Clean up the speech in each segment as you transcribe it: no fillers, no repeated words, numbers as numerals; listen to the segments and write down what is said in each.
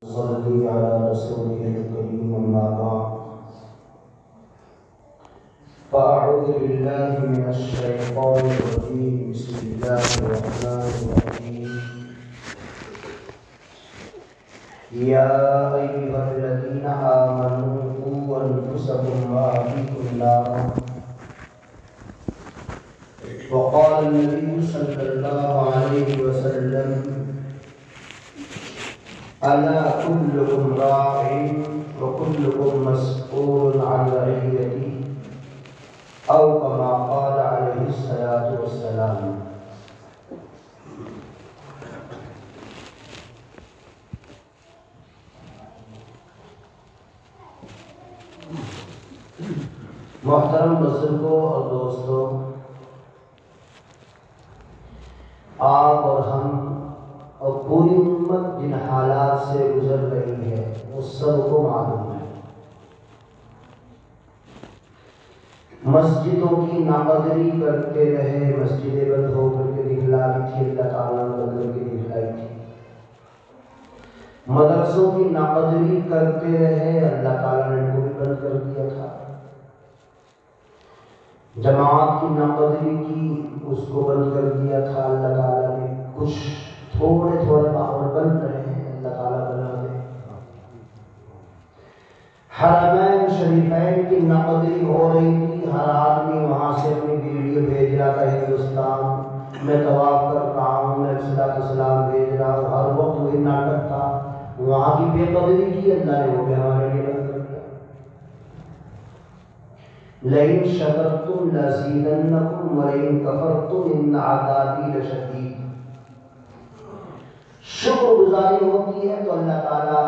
صلی علی رسولہ الکریم اما بعد فاعوذ باللہ من الشیطان الرجیم بسم اللہ الرحمن الرحیم یا ایھا الذین آمنوا قوا انفسکم واہلیکم نارا وقال النبی صلی اللہ علیہ وسلم ألا كلكم راع وكلكم مسؤول عن رعيته أو كما قال عليه الصلاة والسلام. محترم بزرگوں اور دوستوں، آپ اور ہم اور پوری امت جن حالات سے گزر رہی ہے وہ سب کو معلوم ہے۔ مسجدوں کی ناقدری کرتے رہے، مسجدیں بند ہو کر کے دکھلائی تھی، اللہ تعالیٰ نے بند کر کے دکھلائی تھی۔ مدرسوں کی ناقدری کرتے رہے، اللہ تعالیٰ نے ان کو بھی بند کر دیا تھا۔ جماعت کی ناقدری کی، اس کو بند کر دیا تھا اللہ تعالیٰ نے۔ کچھ تھوڑے ماحول بن رہے ہیں، اللہ تعالیٰ بنا دے۔ حرمین شریفین کی ناقدری ہو رہی تھی، ہر آدمی وہاں سے اپنی ویڈیو بھیج رہا تھا، ہندوستان میں طواف کر رہا ہوں، میں السلام بھیج رہا ہوں، ہر وقت وہی ناٹک تھا۔ وہاں کی بے قدری کی، اللہ نے وہ بھی ہمارے لیے بند کر دیا۔ لئن شکرتم لزیدنکم ولئن کفرتم ان عذابی لشدید۔ شکر گزاری ہوتی ہے تو اللہ تعالیٰ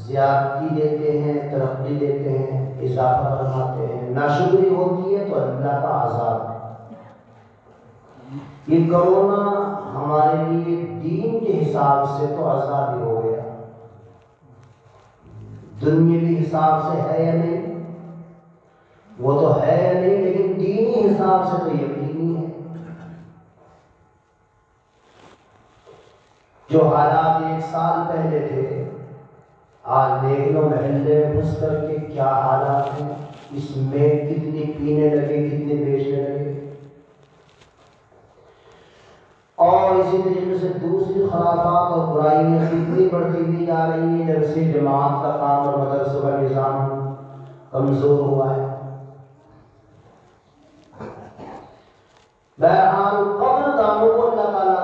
زیادتی دیتے ہیں، ترقی دیتے ہیں، اضافہ فرماتے ہیں۔ ناشکری ہوتی ہے تو اللہ کا عذاب ہے۔ یہ کرونا ہمارے لیے دین کے حساب سے تو عذاب ہی ہو گیا، دنیاوی حساب سے ہے یا نہیں وہ تو ہے یا نہیں، لیکن دینی حساب سے تو یقینی ہے۔ جو حالات ایک سال پہلے تھے، آج دیکھ لو محلے میں گھس کر کے کیا حالات ہیں، اس میں کتنی پینے لگے، کتنے بیچنے لگے۔ اور اسی طریقے سے دوسری خرافات اور برائیاں کتنی بڑھتی ہوئی جا رہی ہیں جب سے جماعت کا کام اور مدرسوں کا نظام کمزور ہوا ہے۔ بہرحال قبر دانوں کو اللہ تعالیٰ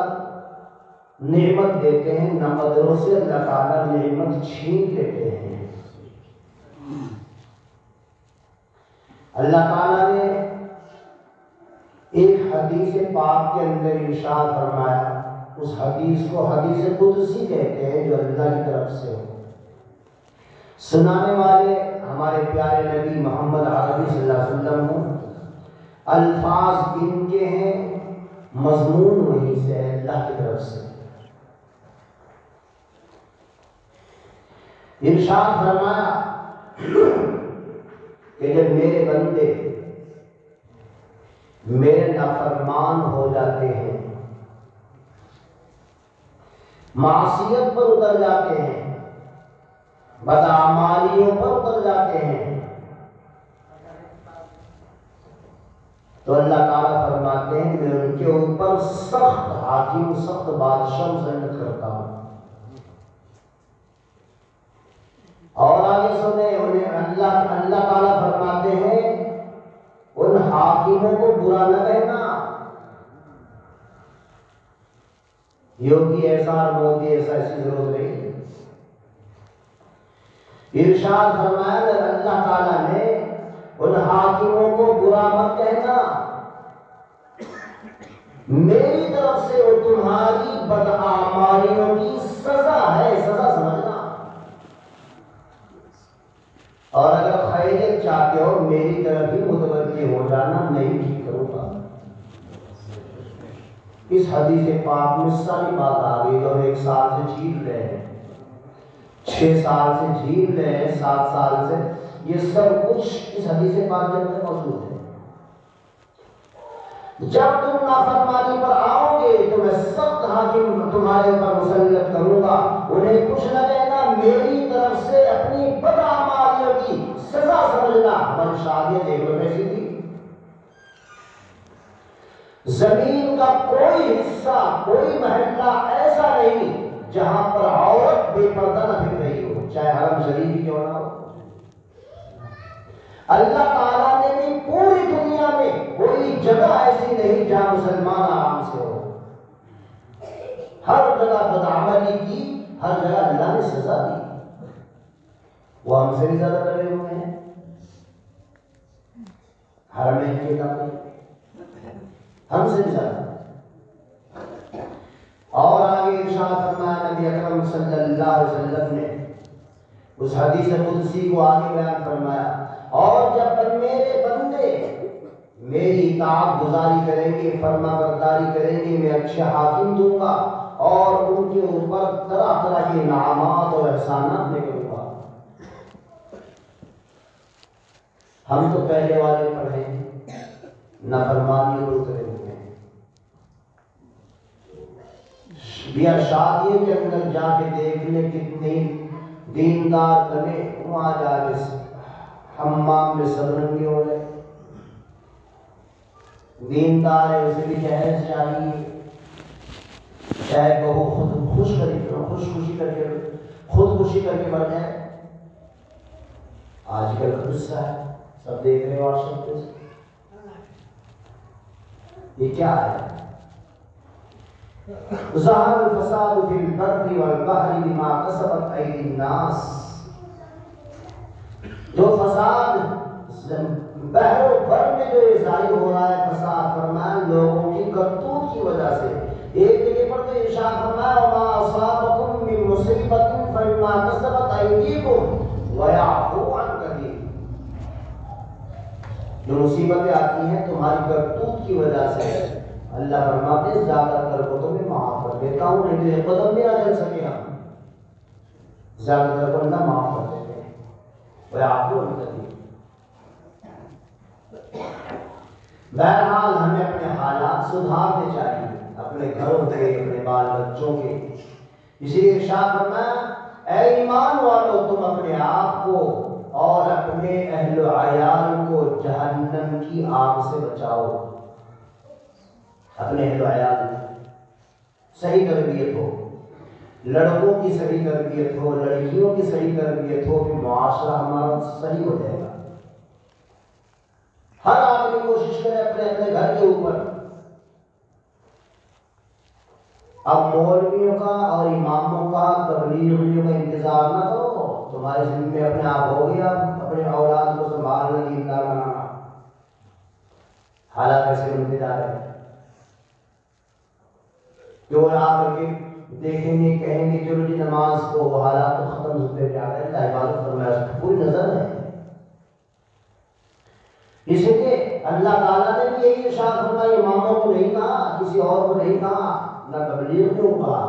نعمت دیتے ہیں، ناقدروں سے اللہ تعالیٰ نعمت چھین لیتے ہیں۔ اللہ تعالیٰ نے ایک حدیث پاک کے اندر ارشاد فرمایا، اس حدیث کو حدیث قدسی کہتے ہیں، جو اللہ کی طرف سے ہو۔ سنانے والے ہمارے پیارے نبی محمد عربی صلی اللہ علیہ وسلم ہوں، الفاظ ان کے ہیں، مضمون وہیں سے ہے، اللہ کی طرف سے۔ ارشاد فرمایا کہ جب میرے بندے میرے نافرمان ہو جاتے ہیں، معصیت پر اتر جاتے ہیں، بدعمالیوں پر اتر جاتے ہیں، تو اللہ تعالیٰ فرماتے ہیں میں ان کے اوپر سخت حاکم، سخت بادشاہ مسلط کرتا ہوں۔ اور آگے سنیں، انہیں اللہ تعالیٰ فرماتے ہیں ان حاکموں کو برا نہ کہنا، یوگی ایسا اور مودی ایسا، اس کی ضرورت نہیں۔ ارشاد فرمایا کہ اللہ تعالیٰ نے ان حاکموں کو برا مت کہنا، میری طرف سے وہ تمہاری بدعمالیوں کی سزا ہے، سزا سمجھنا۔ اور اگر خیریت چاہتے ہو میری طرف ہی متوجہ ہو جانا، میں ہی ٹھیک کروں گا۔ اس حدیث پاک میں ساری بات آ گئی جو ہم 1 سال سے جھیل رہے ہیں، 6 سال سے جھیل رہے ہیں، 7 سال سے، یہ سب کچھ اس حدیث پاک کے اندر موجود ہے۔ جب تم نافرمانی پر آؤ گے تو میں سخت حاکم تمہارے اوپر مسلط کروں گا، انہیں کچھ نہ کہنا، اپنی بدعمالیوں کی سزا سمجھنا. ہماری شادیاں دیکھ لو کیسی تھی. زمین کا کوئی حصہ کوئی محلہ ایسا نہیں جہاں پر عورت بے پردہ نہ پھر رہی ہو، چاہے حرم شریف ہی کیوں نہ ہو. اللہ تعالیٰ نے بھی پوری دنیا میں کوئی جگہ ایسی نہیں جہاں مسلمان آرام سے ہو. ہر جگہ بدعملی کی، ہر جگہ اللہ نے سزا دی. وہ ہم سے بھی زیادہ لگے ہوئے ہیں حرمین کے کام ہم سے بھی زیادہ. اور آگے ارشاد فرمایا نبی اکرم صلی اللہ علیہ وسلم نے اس حدیث قدسی کو آگے بیان فرمایا، اور جب میرے بندے میری اطاعت گزاری کریں گے، فرما برداری کریں گے، میں اچھے حاکم دوں گا اور ان کے اوپر طرح طرح کے انعامات اور احسانات میں کروں گا. ہم تو پہلے والے پر ہیں، نافرمانی اور اترے ہوئے ہیں. بیا شادی کے اندر جا کے دیکھ لیں کتنے دیندار بنے، وہاں جا کے حمام میں سب رنگے ہو گئے. دیندار ہے اسے بھی جہیز چاہیے، چاہے بہو خود خودکشی کر کے مر جائے. آج کل کا قصہ ہے، سب دیکھ رہے ہو واٹس ایپ پہ. یہ کیا ہے؟ ظہر الفساد فی البر والبحر بما کسبت ایدی الناس. جو فساد بحر و بر میں جو یہ ظاہر ہو رہا ہے، فساد فرمایا لوگوں کی کرتوت کی وجہ سے. ایک جگہ پر تو ارشاد فرمایا وما اصابکم من مصیبت فبما کسبت ایدیکم ویعفو عن کثیر. جو مصیبتیں آتی ہیں تمہاری کرتوت کی وجہ سے، اللہ فرماتے ہیں زیادہ تر کو تو میں معاف کر دیتا ہوں، نہیں تو قدم بھی نہ چل سکے. ہم زیادہ تر کو اللہ معاف کر دیتے ہیں. ویعفو عن کثیر. بہرحال ہمیں اپنے حالات سدھارنے چاہیے، اپنے گھروں کے، اپنے بال بچوں کے. اس لیے ارشاد فرمایا اے ایمان والو تم اپنے آپ کو اور اپنے اہل و عیال کو جہنم کی آگ سے بچاؤ. اپنے اہل و عیال صحیح تربیت ہو، لڑکوں کی صحیح تربیت ہو، لڑکیوں کی صحیح تربیت ہو، پھر معاشرہ ہمارا صحیح ہو جائے گا. ہر آدمی کوشش کرے اپنے اپنے گھر کے اوپر. اب مولویوں کا اور اماموں کا، تبلیغیوں کا انتظار نہ کرو. تمہارے ذمہ میں اپنے آپ ہو گیا اپنے اولاد کو سنبھالنا، دیندار بنانا. حالات ایسے بنتے جا رہے ہیں. جو آ کر کے دیکھیں گے کہیں گے چلو جی نماز کو، وہ حالات تو ختم ہوتے جا رہے ہیں. اللہ عبادت فرمایا پوری نظر ہے. اس لیے اللہ تعالیٰ نے بھی یہی ارشاد فرمایا، اماموں کو نہیں کہا، کسی اور کو نہیں کہا، نہ تبلیغ کو کہا.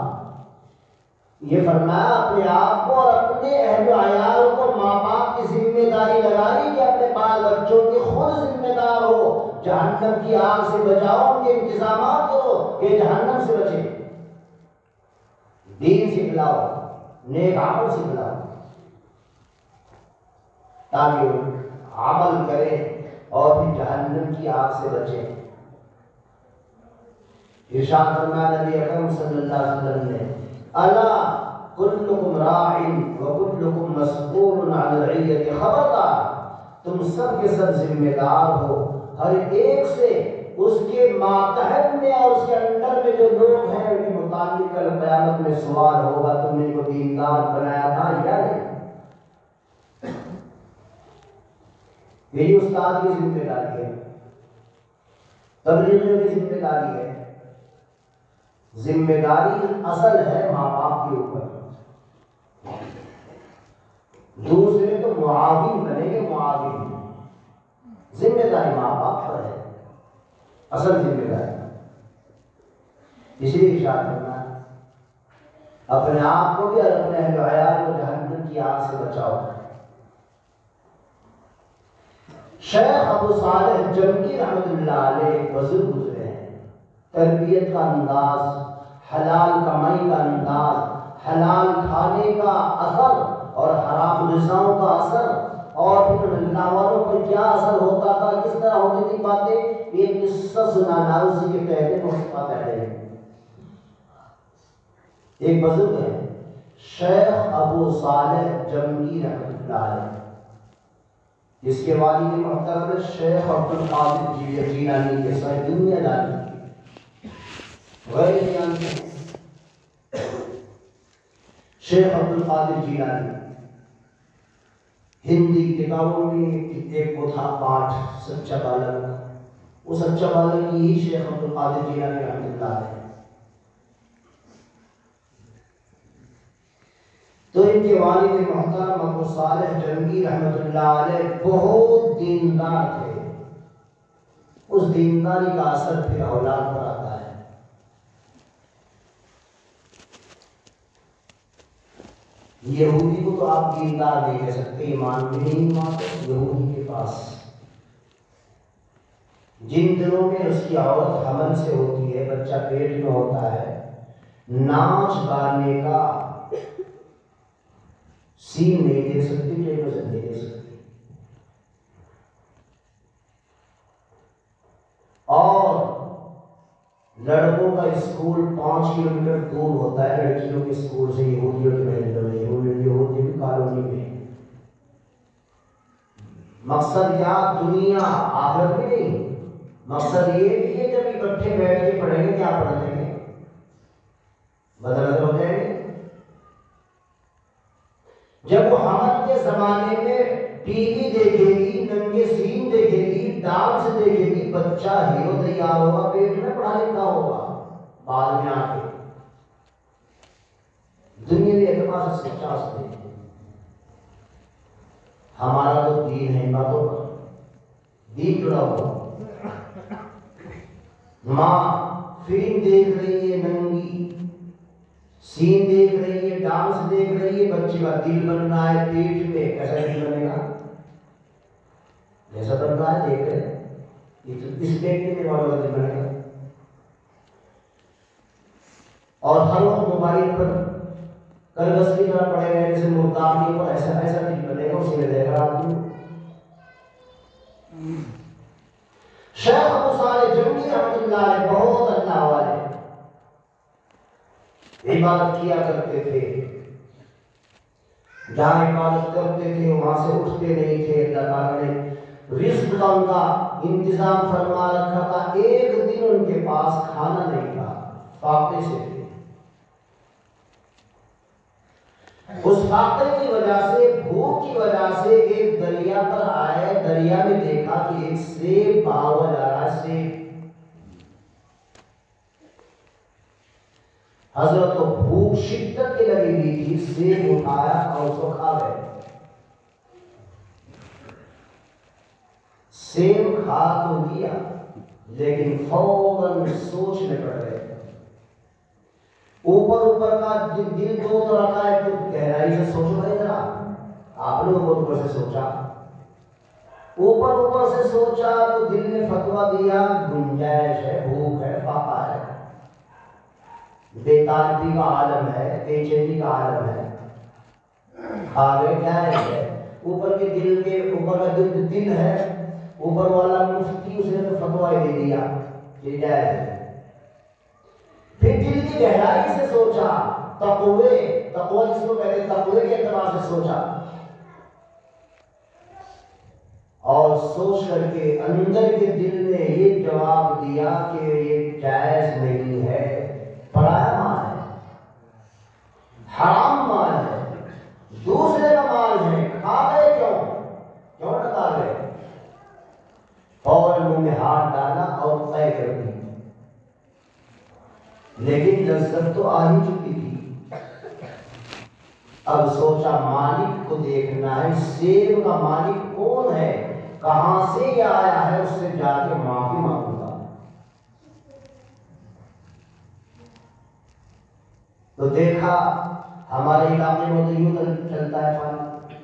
یہ فرمایا اپنے آپ کو اور اپنے اہل و عیال کو ماں باپ کی ذمہ داری لگائی کہ اپنے بال بچوں کی خود ذمہ دار ہو. جہنم کی آگ سے بچاؤ، ان کے انتظامات کرو کہ جہنم سے بچے. دین سکھلاؤ، نیک عمل سکھلاؤ تاکہ وہ عمل کرے اور پھر جہنم کی آگ سے بچے. ارشاد فرمایا نبی اکرم صلی اللہ علیہ وسلم نے الا کلکم راع وکلکم مسئول عن رعیت. خبردار تم سب کے سب ذمہ دار ہو، ہر ایک سے اس کے ماتحت میں اور اس کے انڈر میں جو لوگ ہیں ان کے متعلق کل قیامت میں سوال ہوگا تم نے ان کو دیندار بنایا تھا یا نہیں. یہی استاد کی ذمہ داری ہے، تبلیغیوں کی ذمہ داری ہے. ذمہ داری اصل ہے ماں باپ کے اوپر. دوسرے تو معاون بنے گے، معاون. ذمہ داری ماں باپ پر ہے، اصل ذمہ داری. اس لیے ارشاد کرنا اپنے آپ کو بھی اور اپنے اہل و عیال کو جہنم کی آگ سے بچاؤ. شیخ ابو صالح جنگی رحمۃ اللہ علیہ بزرگ گزرے ہیں. تربیت کا انداز، حلال کمائی کا انداز، حلال کھانے کا اثر اور حرام غذاؤں کا اثر، اور پھر اللہ والوں پر کیا اثر ہوتا تھا، کس طرح ہوتی تھی باتیں، یہ قصہ سنانا اسی کے پہلے مصطفیٰ پہلے۔ ایک بزرگ ہے شیخ ابو صالح جمعی رحمۃ اللہ علیہ، جس کے والد محترم شیخ عبد القادر جیلانی کے ساتھ دنیا داری غیر جانتے شیخ عبد القادر جیلانی، ہندی کتابوں میں ایک وہ تھا پاٹھ سچا بالغ، وہ سچا بالغ ہی شیخ عبد القادر جیلانی رحمۃ اللہ علیہ۔ تو ان کے والد محترم ابو صالح جنگی رحمۃ اللہ علیہ بہت دیندار تھے، اس دینداری کا اثر پھر اولاد پر آتا ہے۔ یہودی کو تو آپ دیندار نہیں کہہ سکتے، ایمان میں نہیں مانتے یہودی کے پاس جن دنوں میں اس کی عورت حمل سے ہوتی ہے، بچہ پیٹ میں ہوتا ہے، ناچ گانے کا سین نہیں دے سکتی، ٹیلی ویژن نہیں دے سکتی، اور لڑکوں کا اسکول 5 کلومیٹر دور ہوتا ہے لڑکیوں کے اسکول سے، یہودیوں کے محلوں میں، یہودیوں کی کالونی میں۔ مقصد کیا؟ دنیا، آخرت میں نہیں، مقصد یہ کہ یہ جب اکٹھے بیٹھ کے پڑھیں گے کیا پڑھ لیں گے، بدل ہو جائیں گے۔ جب وہ حمل کے زمانے میں ٹی وی دیکھے گی، ننگے سین دیکھے گی، ڈانس دیکھے گی، بچہ ہیرو تیار ہوگا، پیٹ میں پڑھا لکھا ہوگا، بعد میں آ کے دنیاوی اعتبار سے سچا سکتے ہیں۔ ہمارا تو دین ہے، باتوں پر دین جڑا ہوا۔ ماں فلم دیکھ رہی ہے، ننگی سین دیکھ رہی ہے، ڈانس دیکھ رہی ہے، بچے کا دل بن رہا ہے پیٹ میں، کیسا دل بنے گا؟ جیسا بن رہا ہے دیکھ رہے ہیں، اس دیکھنے کے بعد دل بنے گا۔ اور ہر وقت موبائل پر کرگس کی طرح پڑے گئے جیسے مردانی پر، ایسا ایسا دل بنے گا، اسی میں دیکھ رہا آدمی۔ شیخ ابو صالح جنگی رحمۃ اللہ علیہ بہت اللہ والے، عبادت کیا کرتے تھے، جہاں عبادت کرتے تھے وہاں سے اٹھتے نہیں تھے۔ اللہ تعالیٰ نے رزق کا ان کا انتظام فرما رکھا تھا، ایک دن ان کے پاس کھانا نہیں تھا، فاقے سے تھے۔ اس فاقے کی وجہ سے، بھوک کی وجہ سے ایک دریا پر آئے، دریا میں دیکھا کہ ایک سیب بہا ہوا جا رہا ہے، سیب۔ حضرت کو بھوک شدت کے لگی ہوئی تھی، سیب اٹھایا اور اس کو کھا گئے۔ سیب کھا تو لیا لیکن فوراً سوچنے پڑ گئے۔ اوپر کا دل تو رکھا ہے تو گہرائی سے سوچو بھائی ذرا، آپ نے اوپر سے سوچا، اوپر سے سوچا تو دل نے فتویٰ دیا گنجائش ہے، بھوک ہے، فاقہ ہے، بے تعلقی کا عالم ہے، بے چینی کا عالم ہے، کھا گئے، جائز ہے۔ اوپر کے دل کے اوپر کا دل ہے، اوپر والا مفتی اس نے تو فتویٰ دے دیا کہ جائز ہے۔ پھر دل کی گہرائی سے سوچا، تقوی جس کو کہتے ہیں، تقوی کے اعتبار سے سوچا، اور سوچ کر کے اندر کے دل نے یہ جواب دیا کہ یہ جائز نہیں ہے، پرایا مال ہے، حرام مال ہے، دوسرے کا مال ہے، کھا گئے کیوں ٹکا گئے؟ فوراً منہ میں ہاتھ ڈالا اور طے کر دی، لیکن لذت تو آ ہی چکی تھی۔ اب سوچا مالک کو دیکھنا ہے، سیب کا مالک کون ہے، کہاں سے یہ آیا ہے، اس سے جا کے معافی مانگوں گا۔ تو دیکھا ہمارے علاقے میں تو یوں چلتا ہے پانی،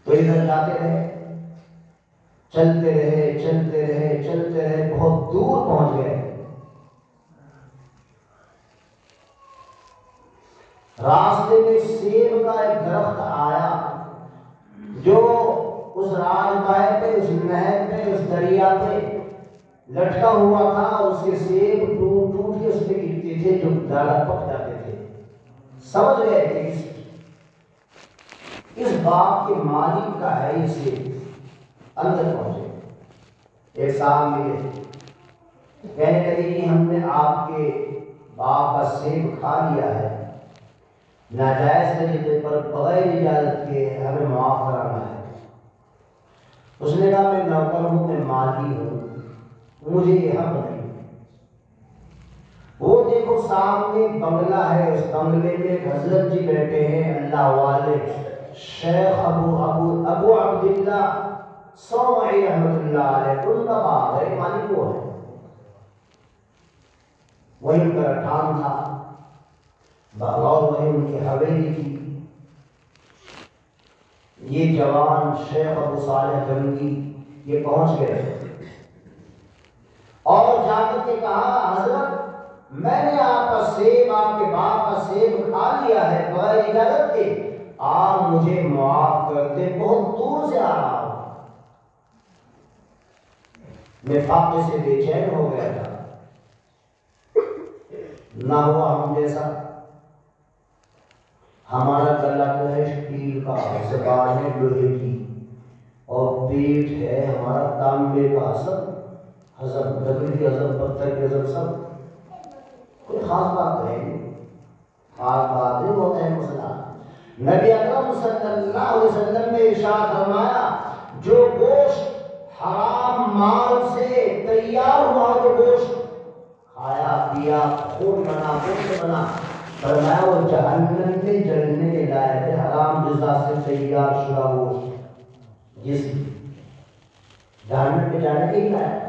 تو ادھر جاتے رہے، چلتے رہے، بہت دور پہنچ گئے۔ راستے میں سیب کا ایک درخت آیا جو اس راہبائے پہ، اس نہر پہ، اس دریا پہ لٹکا ہوا تھا، اور اس کے سیب ٹوٹ ٹوٹ کے اس پہ گرتے تھے جو زیادہ پک جاتے تھے۔ سمجھ گئے کہ اس باغ کے مالک کا ہے یہ سیب۔ اندر پہنچے، ایک صاحب ملے، کہنے لگے کہ ہم نے آپ کے باغ کا سیب کھا لیا ہے، ناجائز طریقے پر بغیر اجازت کے، ہمیں معاف کرانا ہے۔ اس نے کہا میں نوکر ہوں، میں مالی ہوں، مجھے یہ حق نہیں۔ وہ دیکھو سامنے بنگلہ ہے، اس بنگلے میں حضرت جی بیٹھے ہیں، اللہ والے شیخ ابو عبداللہ صومعی رحمۃ اللہ علیہ، ان کا باغ ہے، مالک وہ ہے، وہی ان کا رٹھان تھا اور وہی ان کی حویلی تھی۔ یہ جوان شیخ ابو صالح جنگی یہ پہنچ گئے اور جا کر کے کہا حضرت میں نے آپ کا سیب، آپ کے باغ کا سیب کھا لیا ہے بغیر اجازت کے، آپ مجھے معاف کر دیں، بہت دور سے آ رہا ہوں، میں فاقے سے بے چین ہو گیا تھا، نہ ہوا ہم جیسا، ہمارا گلا تو ہے اسٹیل کا، زبان ہے لوہے کی، اور پیٹ ہے ہمارا تانبے کا، حسب لکڑی کی حسب، پتھر کی حسب، سب کوئی خاص بات نہیں، خاص بات نہیں ہوتا ہے مسئلہ۔ نبی اکرم صلی اللہ علیہ وسلم نے ارشاد فرمایا جو گوشت حرام مال سے تیار ہوا، جو گوشت کھایا پیا خون بنا گوشت بنا، فرمایا وہ جہنم میں جلنے لائق ہے، حرام غذا سے تیار شدہ گوشت جسم جہنم میں جانے کے لائق۔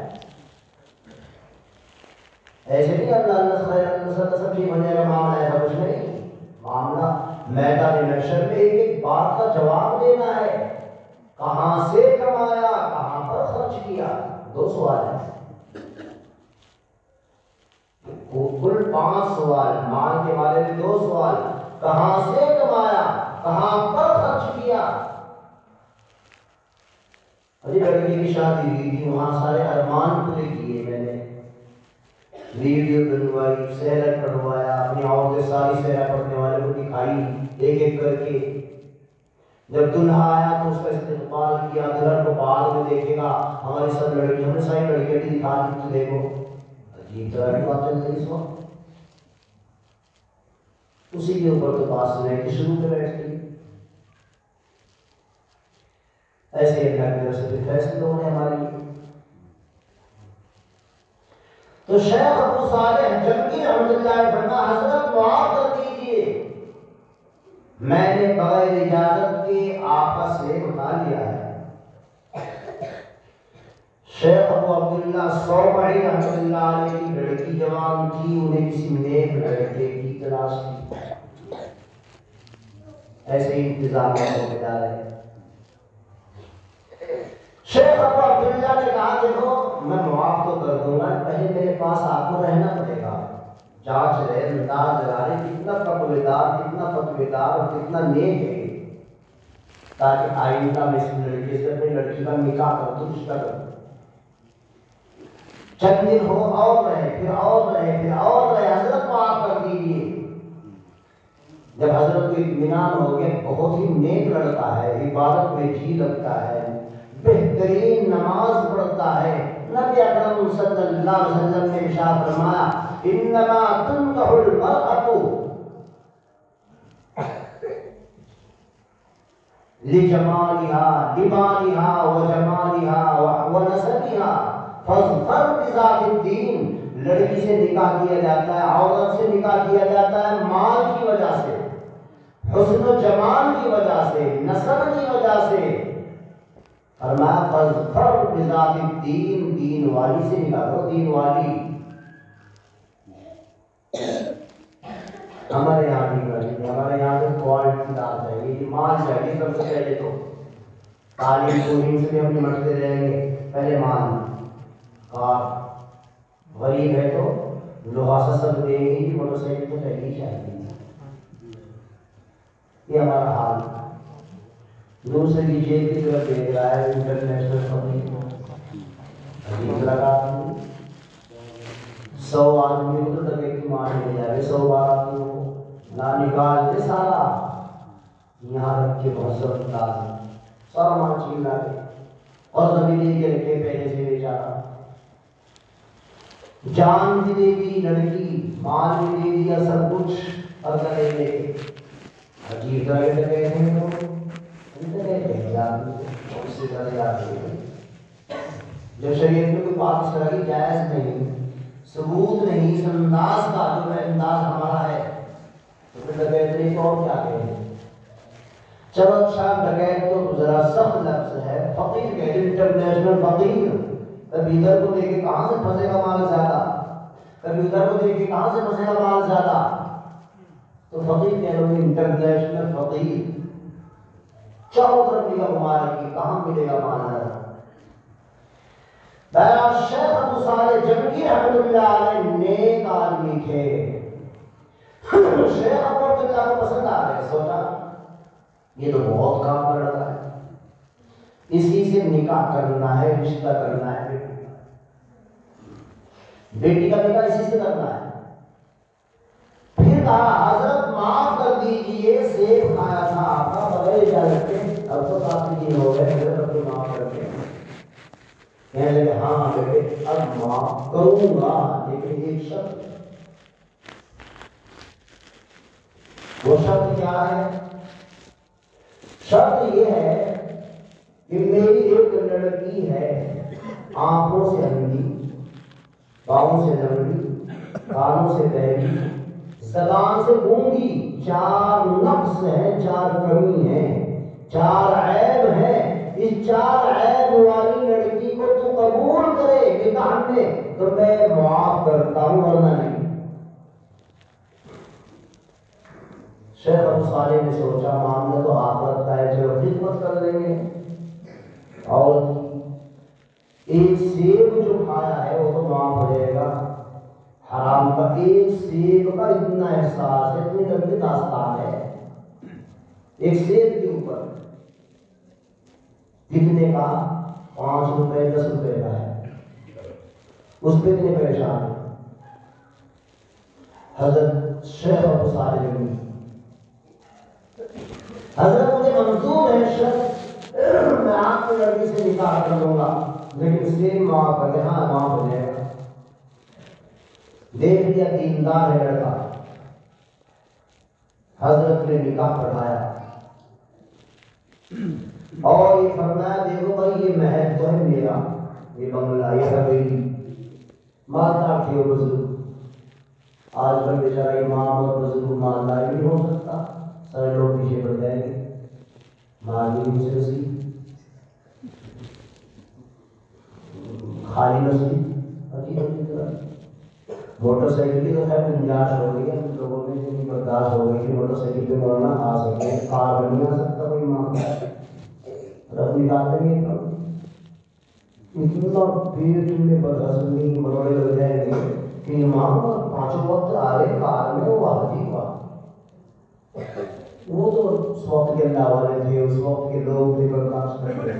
ایسے نہیں اللہ اللہ خیر اللہ سب ٹھیک ہو جائے گا معاملہ، ایسا کچھ نہیں، معاملہ میدان محشر میں ایک ایک بات کا جواب دینا ہے، کہاں سے کمایا، کہاں پر خرچ کیا، دو سوال ہیں، کل 5 سوال، مال کے بارے میں 2 سوال، کہاں سے کمایا، کہاں پر خرچ کیا۔ ابھی لڑکی کی شادی ہوئی تھی، وہاں سارے ارمان پورے کیے میں نے، ویڈیو بنوائی، سہرا پڑھوایا، اپنی عورتیں ساری سہرا پڑھنے والے کو دکھائی ایک ایک کر کے، جب دلہا آیا تو اس کا استقبال کیا، دلہن کو بعد میں دیکھے گا، ہماری سب لڑکی، ہم نے ساری لڑکیاں بھی دکھا دی، تو دیکھو عجیب طرح کی بات چل رہی اس وقت، اسی کے اوپر تو بات سننے کی شروع میں بیٹھ گئی۔ ایسے اللہ کی طرف سے فیصلے ہو رہے ہمارے لیے۔ تو شیخ ابو صالح جنگی رحمۃ اللہ علیہ فرمایا حضرت معاف کر دیجیے، میں نے بغیر اجازت کے آپ کا سیب کھا لیا ہے۔ شیخ ابو عبداللہ صومعی رحمۃ اللہ علیہ کی لڑکی جوان تھی، انہیں کسی نیک لڑکے کی تلاش تھی، ایسے ہی انتظامات ہوتے جا رہے ہیں۔ شیخ ابو عبداللہ نے کہا دیکھو میں معاف تو کر دوں گا، پہلے میرے پاس آپ کو رہنا پڑے گا، جانچ رہے انداز لگا رہے کتنا تقوی دار، کتنا فتوی دار اور کتنا نیک ہے، تاکہ آئندہ میں اس لڑکی سے اپنی لڑکی کا نکاح کر دوں، رشتہ کر دوں۔ چند دن ہو اور رہے، پھر اور رہے، پھر اور رہے، حضرت معاف کر دیجیے۔ جب حضرت کو اطمینان ہو گیا بہت ہی نیک لڑکا ہے، عبادت میں جی لگتا ہے، بہترین نماز پڑھتا ہے، نبی اکرم صلی اللہ علیہ وسلم نے ارشاد فرمایا انما تنکح المرأة لجمالها لمالها وجمالها ونسبها فاظفر بذات الدین، لڑکی سے نکاح کیا جاتا ہے، عورت سے نکاح کیا جاتا ہے مال کی وجہ سے، حسن و جمال کی وجہ سے، نسب کی وجہ سے، فرمایا فاظفر بذات الدین، دین والی سے نکاح کرو، دین والی۔ ہمارے یہاں بھی نہیں، ہمارے یہاں تو کوالٹی دار چاہیے، یہ مال چاہیے سب سے پہلے، تو تعلیم تعلیم سے بھی ہم نمٹتے رہیں گے، پہلے مال، اور غریب ہے تو لوہا سا سب دیں گے، موٹر سائیکل تو پہلے ہی چاہیے۔ یہ ہمارا حال ہے. دوسرے کی جیب کی طرف دیکھ رہا ہے انٹرنیشنل فقیر. عجیب لگا 100 آدمی کو تو ڈکیتی مارنے جائے 100 آدمی کو نہ نکال دے سارا یہاں رکھ کے بہت زبردست سارا مال چھین لا کے اور زمین دے کے رکھے پہلے سے بیچارہ. جان بھی دے دی لڑکی مال بھی دے دیا سب کچھ اور کرے لے عجیب طرح کے ڈکیت ہیں لوگ. جب شریعت میں کوئی بات اس طرح کی جائز نہیں ثبوت نہیں اس انداز کا جو انداز ہمارا ہے تو پھر ڈکیت نہیں تو اور کیا کہیں. چلو اچھا ڈکیت تو ذرا سخت لفظ ہے. فقیر کہتے انٹرنیشنل فقیر. کبھی ادھر کو دیکھے کہاں سے پھنسے گا مال زیادہ کبھی ادھر کو دیکھے کہاں سے پھنسے گا مال زیادہ تو فقیر کہہ لو انٹرنیشنل فقیر. چاروں طرف نگاہ گھما رہی کہاں ملے گا مانا. شیخ ابو صالح جنگی رحمۃ اللہ علیہ نیک آدمی تھے. شیخ ابو عبداللہ کو پسند آ گئے. سوچا یہ تو بہت کام کر رہا ہے اسی سے نکاح کرنا ہے رشتہ کرنا ہے بیٹی کا نکاح اسی سے کرنا ہے. پھر کہا حضرت معاف کر دیجئے سیب کھایا تھا آپ کا بغیر اجازت کے اب تو کافی دن ہو گئے حضرت اب تو معاف کر کے کہنے لگے ہاں بیٹے اب معاف کروں گا لیکن ایک شرط. وہ شرط کیا ہے؟ شرط یہ ہے کہ میری ایک لڑکی ہے آنکھوں سے اندھی پاؤں سے لنگڑی کانوں سے بہری زبان سے گونگی 4 نقص ہیں 4 کمی ہیں 4 عیب ہیں. اس 4 عیب والی لڑکی کو تو قبول کرے نکاح میں تو میں معاف کرتا ہوں ورنہ نہیں. شیخ ابو صالح نے سوچا معاملہ تو آخرت کا ہے چلو خدمت کر لیں گے. اور ایک سیب جو کھایا ہے وہ تو معاف ہو جائے گا. حرام کا ایک سیب کا اتنا احساس ہے اتنی لمبی داستان ہے. ایک سیب کے اوپر کتنے کا 5 روپے 10 روپے کا ہے اس پہ اتنے پریشان ہے. حضرت شیخ ابو صالح نے حضرت مجھے منظور ہے شرط میں آپ کی لڑکی سے نکاح کر لوں گا لیکن سیب معاف کر دے. ہاں معاف ہو جائے گا. دیکھ لیا دیندار ہے لڑکا. حضرت نے نکاح پڑھایا اور یہ فرمایا دیکھو بھائی یہ محل تو ہے میرا یہ بنگلہ یہ حویلی مالدار تھے وہ بزرگ. آج کل بیچارہ امام اور بزرگ مالدار بھی ہو سکتا سارے لوگ پیچھے پڑ جائیں گے. مالی سے خالی مسجد موٹر سائیکل کی تو خیر گنجائش ہو گئی ہے لوگوں میں اتنی برداشت ہو گئی کہ موٹر سائیکل پہ مولانا آ سکتے ہیں. کار میں نہیں آ سکتا کوئی معاملہ رب نکالتے ہیں اتنا پیٹ میں بدہضمی مروڑے لگ جائیں گے کہ امام 5 وقت آ رہے کار میں وہ حاضی ہوا. وہ تو اس وقت کے اللہ والے تھے اس وقت کے لوگ تھے برداشت کرتے.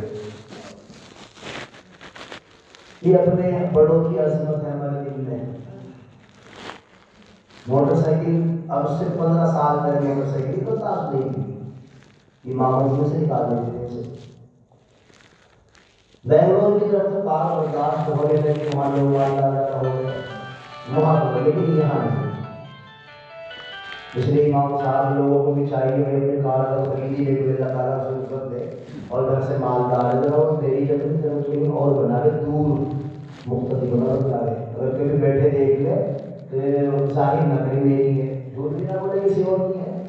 یہ اپنے بڑوں کی عظمت ہے ہمارے دل میں. موٹر سائیکل اب سے 15 سال پہلے موٹر سائیکل برداشت نہیں تھی. اماموں میں سے نکال دیتے تھے اسے. بنگلور کی طرف سے کار برداشت ہو گئے تھے کہ وہاں لوگ ہو گئے وہاں تو لیکن یہاں نہیں. اس لیے امام صاحب لوگوں کو بھی چاہیے کہ اپنے کار کو خریدی لے کے اللہ تعالیٰ سے عزت دے اور گھر سے مالدار ہے اور تیری جگہ طرف سے اور بنا لے دور مختلف بنا لے. اگر کبھی بیٹھے دیکھ لے تو ظاہر نہ کریں میری ہے جھوٹ بھی نہ بولے کسی اور کی ہے.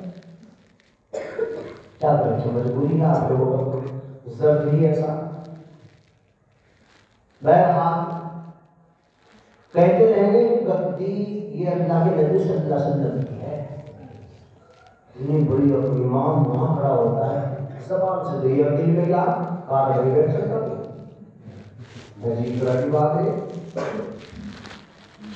کیا کریں مجبوری ہے آپ لوگوں کا ضرور ہی ایسا. بہرحال کہتے رہیں گے گدی یہ اللہ کے نبی صلی اللہ علیہ وسلم کی ہے. اتنی بڑی اور امام وہاں کھڑا ہوتا ہے زبان سے دے اور دل میں یاد کار میں بیٹھ سکتا. عجیب طرح کی بات ہے.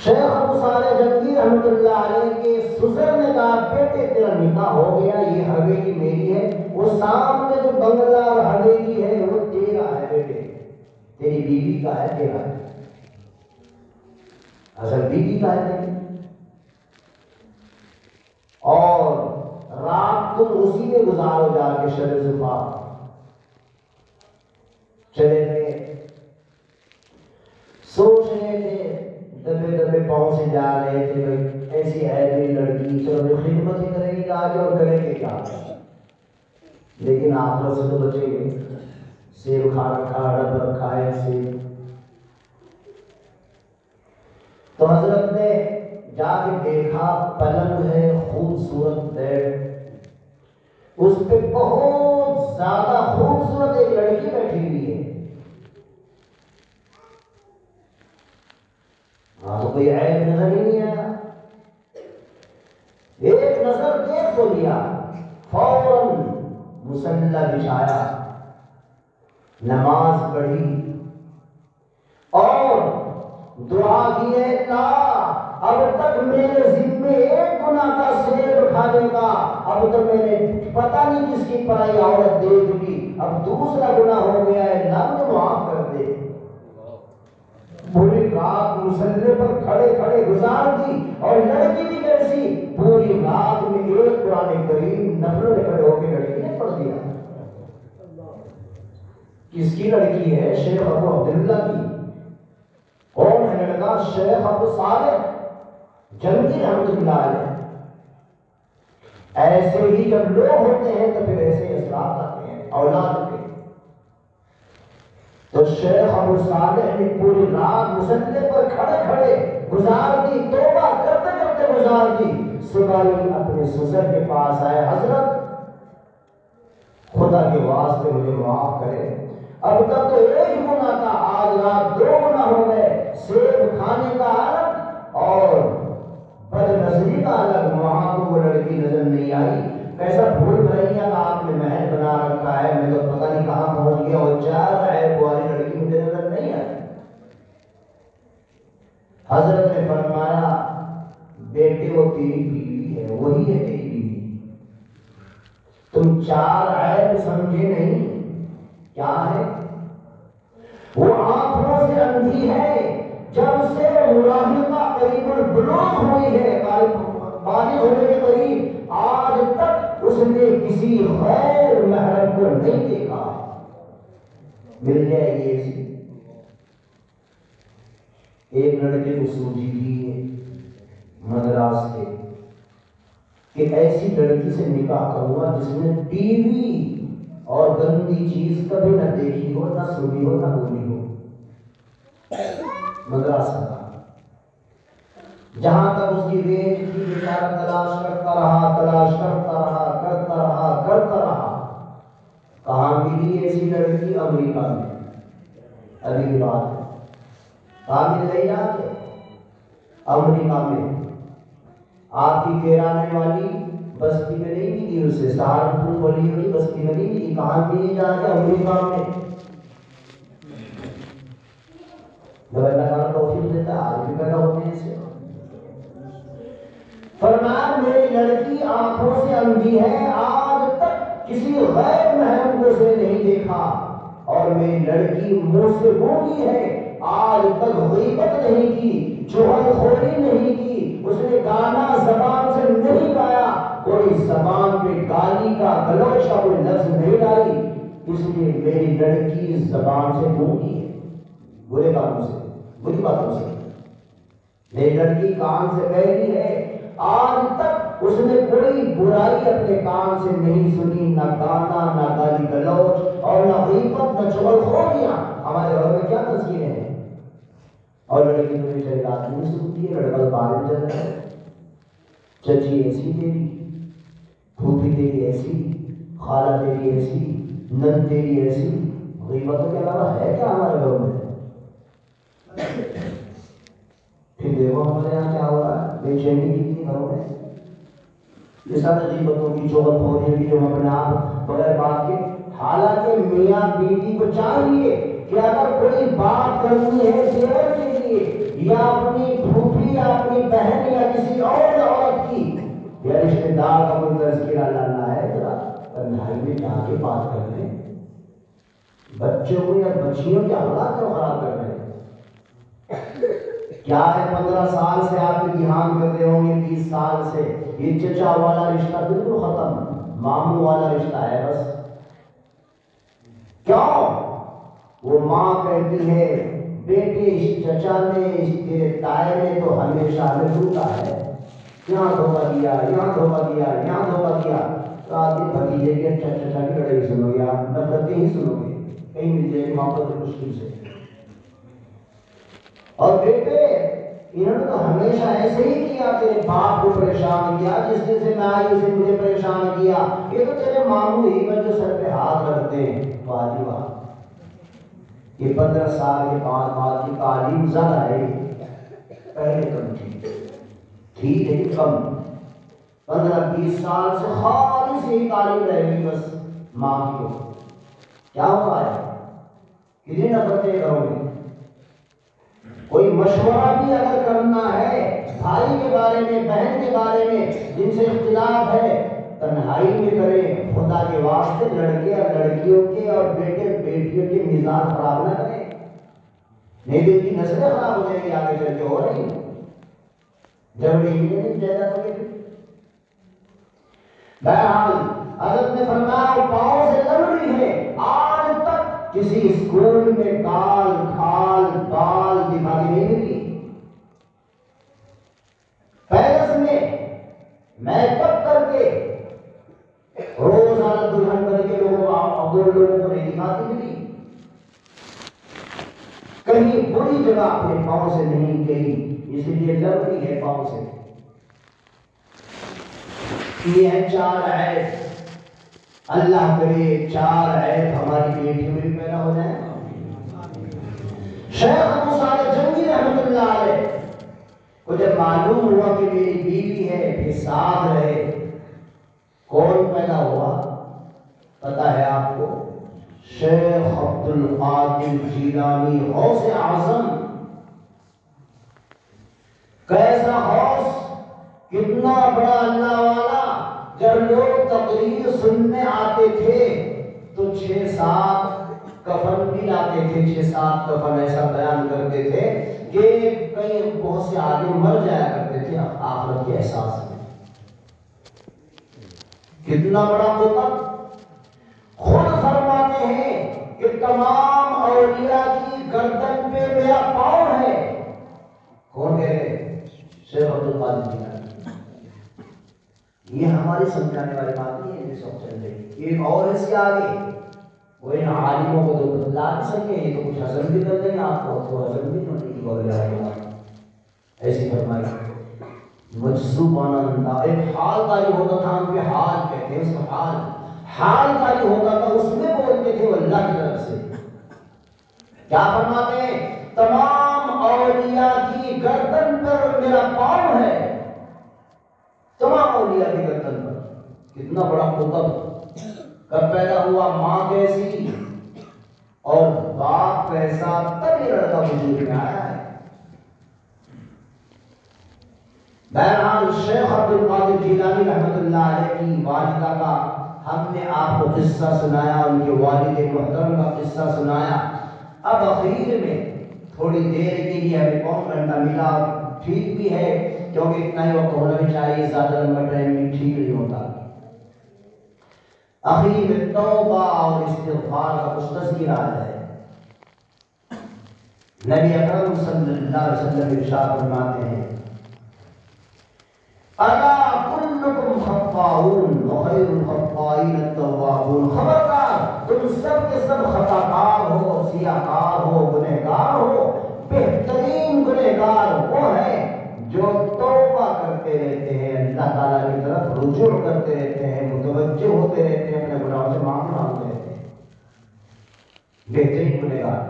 شیخ ابو صالح جنگی رحمۃ اللہ علیہ کے سسر نے کہا بیٹے تیرا نکاح ہو گیا، یہ حویلی میری ہے، وہ سامنے جو بنگلہ اور حویلی ہے وہ تیرا ہے بیٹے، تیری بیوی کا ہے، تیرا ہے، اصل بیوی کا ہے تیری، اور رات تم اسی میں گزارو جا کے شب زفاف۔ چلے گئے، سوچ رہے تھے، دبے دبے پاؤں سے جا رہے تھے، بھائی ایسی ہے میری لڑکی، چلو بھائی خدمت ہی کرے گی آج اور کریں گے کیا، لیکن آخرت سے تو بچیں گے، سیب کھا رکھا، ڈب رکھا ہے سیب۔ تو حضرت نے جا کے دیکھا پلنگ ہے، خوبصورت بیڈ، اس پہ بہت زیادہ خوبصورت ایک لڑکی بیٹھی ہوئی ہے، ہاں تو کوئی عیب نظر ہی نہیں آیا، ایک نظر دیکھ تو لیا، فوراً مصلی بچھایا، نماز پڑھی اور دعا کی، اللہ اب تک میرے ذمے ایک گناہ کا سیب کھانے کا، اب تک میں نے پتہ نہیں کس کی پرائی عورت دیکھ لی، اب دوسرا گناہ ہو گیا ہے، اللہ مجھے معاف کر دے۔ پوری رات مصلی پر کھڑے کھڑے گزار دی، اور لڑکی بھی کیسی، پوری رات میں ایک قرآن کریم نفل میں کھڑے ہو کے لڑکی نے پڑھ دیا۔ کس کی لڑکی ہے؟ شیخ ابو عبداللہ کی۔ کون ہے لڑکا؟ شیخ ابو صالح جنگی رحمۃ اللہ علیہ۔ ایسے ہی جب لوگ ہوتے ہیں تو پھر ایسے اثرات آتے ہیں اولاد کے۔ تو شیخ ابو صالح نے پوری رات مصلی پر کھڑے کھڑے گزار دی، توبہ کرتے کرتے گزار دی۔ صبح ہی اپنے سسر کے پاس آئے، حضرت خدا کے واسطے مجھے معاف کرے، اب تک تو ایک گناہ تھا، آج رات دو گناہ ہو گئے، سیب کھانے کا الگ اور بد نظری کا الگ، وہاں تو وہ لڑکی نظر نہیں آئی، کیسا بھول بھلیا کا آپ نے محل بنا رکھا ہے، میں تو پتہ نہیں کہاں پہنچ گیا، اور چار عیب والی لڑکی مجھے نظر نہیں آئی۔ حضرت نے فرمایا بیٹے وہ تیری بیوی ہے، وہی ہے تیری بیوی، تم چار عیب سمجھے نہیں، کیا ہے؟ وہ آنکھوں سے اندھی ہے، جب سے مراہقہ قریب البلوغ ہوئی ہے، بالغ ہونے کے قریب، آج تک اس نے کسی غیر محرم کو نہیں دیکھا۔ مل جائے گی ایسی ایک لڑکے کو سوچی تھی مدراس کے کہ ایسی لڑکی سے نکاح کروں گا جس نے ٹی وی اور گندی چیز کبھی نہ دیکھی ہو، نہ سنی ہو، نہ بولی ہو۔ مدرسہ جہاں تک اس کی رینج کی بیچارہ تلاش کرتا رہا، تلاش کرتا رہا، کرتا رہا، کرتا رہا، کہاں ملی ایسی لڑکی؟ امریکہ میں، ابھی کی بات ہے، کہاں مل رہی آپ ہے؟ امریکہ میں۔ آپ کی کیرانے والی بستی میں نہیں ملی، اسے سہارنپور والی ہوئی بستی میں نہیں ملی، کہاں ملی جا کے؟ امریکہ میں۔ جب اللہ تعالیٰ توفیق دیتا ہے آج بھی پیدا ہوتے ہیں اسے۔ فرمایا میری لڑکی آنکھوں سے اندھی ہے، آج تک کسی غیر محرم کو اسے نہیں دیکھا، اور میری لڑکی منہ سے گونگی ہے، آج تک غیبت نہیں کی، چغل خوری نہیں کی، اس نے گانا زبان سے نہیں گایا، کوئی زبان پہ گالی کا گلوچ کا کوئی لفظ نہیں لائی، اس لیے میری لڑکی زبان سے گونگی ہے، برے کاموں سے، بری باتوں سے۔ میری لڑکی کان سے بہری ہے، آج تک اس نے کوئی برائی اپنے کان سے نہیں سنی، نہ گانا، نہ گالی گلوچ، اور نہ غیبت، نہ چغل خوریاں۔ ہمارے گھر میں کیا تذکیریں ہیں؟ اور لڑکی تو بیچاری رات میں سنتی ہے، لڑکا باہر چل رہا ہے، چچی ایسی تیری، پھوپھی تیری ایسی، خالہ تیری ایسی، نند تیری ایسی۔ غیبتوں کے علاوہ ہے کیا ہمارے گھر میں؟ پھر دیکھو ہمارے یہاں کیا ہو رہا ہے، بے چینی کتنی گھروں میں، یہ سارے غیبتوں کی، چغل خوریوں کی، جو اپنے آپ بغیر بات کے۔ حالانکہ میاں بیوی کو چاہیے کہ اگر کوئی بات کرنی ہے دیور کے لیے یا اپنی پھوپھی بہن یا کسی اور عورت کی یا رشتے دار کا کوئی تذکرہ لانا ہے ذرا تنہائی میں جا کے بات کر لیں. بچوں کو یا بچیوں کے اخلاق کیوں خراب کر رہے ہیں؟ کیا ہے 15 سال سے آپ امتحان کر رہے ہوں گے، 20 سال سے یہ چچا والا رشتہ بالکل ختم، ماموں والا رشتہ ہے بس. کیوں؟ وہ ماں کہتی ہے بیٹے اس چچا نے اس تیرے تائے نے تو ہمیشہ ہمیں لوٹا ہے، یہاں دھوکہ دیا، یہاں دھوکہ دیا، یہاں دھوکہ دیا. تو آدمی بھتیجے کے چچا کی لڑائی سنو گے آپ، نفرتیں ہی سنو گے، کہیں مل جائے گی محبت مشکل سے. اور بیٹے انہوں نے تو ہمیشہ ایسے ہی کیا، تیرے باپ کو پریشان کیا، جس دن سے میں آئی اس دن مجھے پریشان کیا. یہ تو تیرے ماموں ہی میں جو سر پہ ہاتھ رکھتے ہیں. واہ جی واہ، یہ 15 سال کے بعد بات کی تعلیم زیادہ ہے، پہلے کم تھی لیکن کم. 15-20 سال سے خالص یہی تعلیم رہے گی بس ماں کی. کیا ہوگا ہے؟ کتنی نفرتیں کرو گے؟ کوئی مشورہ بھی اگر کرنا ہے بھائی کے بارے میں، بہن کے بارے میں جن سے اختلاف ہے، تنہائی میں کریں. خدا کے واسطے لڑکے اور لڑکیوں کے اور بیٹے بیٹیوں کے مزاج خراب نہ کریں، نہیں تو ان کی نسلیں خراب ہو جائیں گی آگے چل کے. ہو رہی ضروری نہیں زیادہ تو. بہرحال حضرت نے فرمایا پاؤں سے لڑ رہی ہے. آج تک کسی اسکول میں کال کھال بال دکھا کے نہیں ملی. پیرس میں میک اپ کر کے روزانہ دلہن کر کے لوگوں کو نہیں دکھاتی ملی. کہیں بری جگہ اپنے پاؤں سے نہیں گئی، اس لیے لڑ رہی ہے پاؤں سے. یہ ہے 4 عیب. اللہ کرے 4 عیب ہماری بیٹیوں میں بھی پیدا ہو جائے. شیخ ابو صالح جنگی رحمۃ اللہ علیہ کو جب معلوم ہوا کہ میری بیوی ہے پھر ساتھ رہے، کون پیدا ہوا پتا ہے آپ کو؟ شیخ عبد القادر جیلانی، غوث اعظم. کیسا غوث، کتنا بڑا اللہ والا. جب لوگ تقریر سننے آتے تھے تو 6-7 کفن بھی لاتے تھے. 6-7 کفن ایسا بیان کرتے تھے کہ کئی بہت سے آدمی مر جایا کرتے تھے آخرت کے احساس میں. کتنا بڑا قطب. خود فرماتے ہیں کہ تمام اولیاء کی گردن پہ میرا پاؤں ہے. کون ہے؟ شیخ عبد القادر جیلانی. یہ ہماری سمجھانے والی بات نہیں ہے جو سب چل رہی. ایک اور اس کے آگے وہ ان عالموں کو تو بتلا نہیں سکے، یہ تو کچھ ہضم بھی کر دیں گے آپ کو، تو ہضم بھی ہونے کی بغیر ایسی فرمائی. مجذوبانہ انداز، ایک حال تاری ہوتا تھا، ان پہ حال کہتے ہیں، اس کا حال تاری ہوتا تھا، اس میں بولتے تھے وہ اللہ کی طرف سے. کیا فرماتے ہیں؟ تمام اولیاء کی گردن پر میرا پاؤں ہے. تمام اولیاء کی گردن پر. کتنا بڑا قطب. کب پیدا ہوا؟ ماں کیسی اور باپ کیسا، تب یہ لڑکا وجود میں آیا ہے. بہرحال شیخ عبد القادر جیلانی رحمۃ اللہ علیہ کی والدہ کا ہم نے آپ کو قصہ سنایا، ان کے والد محترم کا قصہ سنایا. اب اخیر میں تھوڑی دیر کے لیے ہمیں پون گھنٹہ ملا، ٹھیک بھی ہے کیونکہ اتنا ہی وقت ہونا بھی چاہیے، زیادہ لمبا ٹائم بھی ٹھیک نہیں ہوتا. اخیر میں توبہ اور استغفار کا کچھ تذکرہ ہے. نبی اکرم صلی اللہ علیہ وسلم ارشاد فرماتے ہیں الا کلکم خطاؤون وخیر الخطائین التوابون. خبردار تم سب کے سب خطا کار ہو، سیاہ کار ہو، گنہگار ہو. بہترین گنہگار وہ ہے جو توبہ کرتے رہتے ہیں، اللہ تعالیٰ کی طرف رجوع کرتے رہتے ہیں، متوجہ ہوتے رہتے ہیں، اپنے گناہوں سے معافی مانگتے رہتے ہیں. بہترین گنہگار.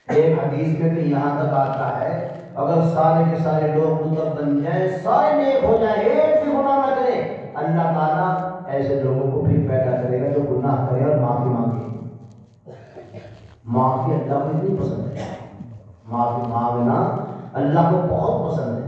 ایک حدیث میں تو یہاں تک آتا ہے اگر سارے کے سارے لوگ مطلب بن جائیں، سارے نیک ہو جائیں، ایک بھی گناہ نہ کریں، اللہ تعالیٰ ایسے لوگوں کو پھر پیدا کرے گا جو گناہ کرے اور معافی مانگے. معافی اللہ کو اتنی پسند ہے، معافی مانگنا اللہ کو بہت پسند ہے.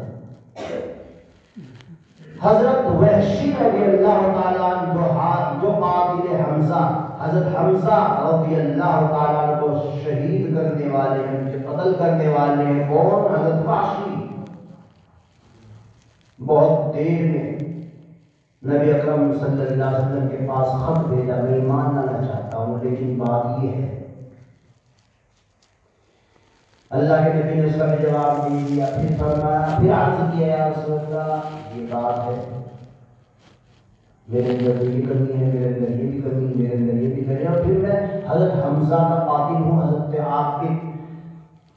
حضرت وحشی رضی اللہ تعالیٰ جو قاتل حمزہ، حضرت حمزہ رضی اللہ تعالیٰ کو شہید کرنے والے ہیں، قتل کرنے والے ہیں، کون؟ حضرت وحشی۔ بہت دیر میں نبی اکرم صلی اللہ علیہ وسلم کے پاس خط بھیجا، میں ایمان لانا چاہتا ہوں، لیکن بات یہ ہے، اللہ کے نبی نے اس کا بھی جواب دے دیا، پھر فرمایا، پھر عرض کیا، یا رسول اللہ یہ بات ہے، میرے اندر یہ بھی کمی ہے، میرے اندر یہ بھی کمی، میرے اندر یہ بھی کمی، اور پھر میں حضرت حمزہ کا قاتل ہوں، حضرت آپ کے